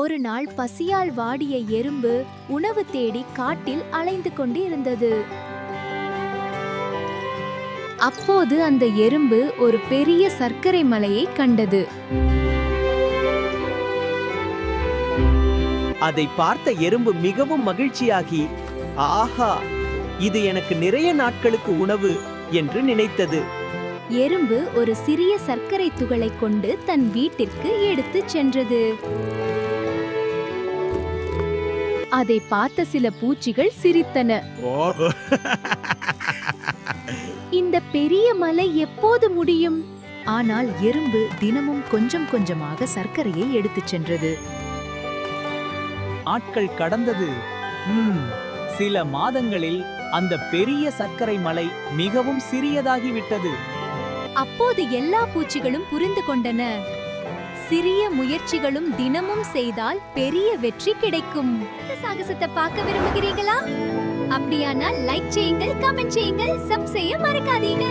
ஒரு நாள் பசியால் வாடிய எறும்பு உணவு தேடி காட்டில் அலைந்து கொண்டிருந்தது. அப்போது அந்த எறும்பு ஒரு பெரிய சர்க்கரை மலையை கண்டது. அதை பார்த்த எறும்பு மிகவும் மகிழ்ச்சியாகி, ஆஹா, இது எனக்கு நிறைய நாட்களுக்கு உணவு என்று நினைத்தது. எறும்பு ஒரு சிறிய சர்க்கரை துகளை கொண்டு தன் வீட்டிற்கு எடுத்துச் சென்றது. அதை பார்த்த சில பூச்சிகள் சிரித்தன. இந்த பெரிய மலை எப்போது முடியும்? ஆனால் எறும்பு தினமும் கொஞ்சம் கொஞ்சமாக சர்க்கரையை எடுத்துச் சென்றது. ஆட்கள் கடந்தது. சில மாதங்களில் அந்த பெரிய சர்க்கரை மலை மிகவும் சிறியதாகிவிட்டது. அப்போது எல்லா பூச்சிகளும் புரிந்து கொண்டன. சிறிய முயற்சிகளும் தினமும் செய்தால் பெரிய வெற்றி கிடைக்கும். இந்த சாகசத்தை பார்க்க விரும்புகிறீங்களா? அப்படியானால் லைக் செய்யுங்கள், கமெண்ட் செய்யுங்கள், சப் செய்ய மறக்காதீங்க.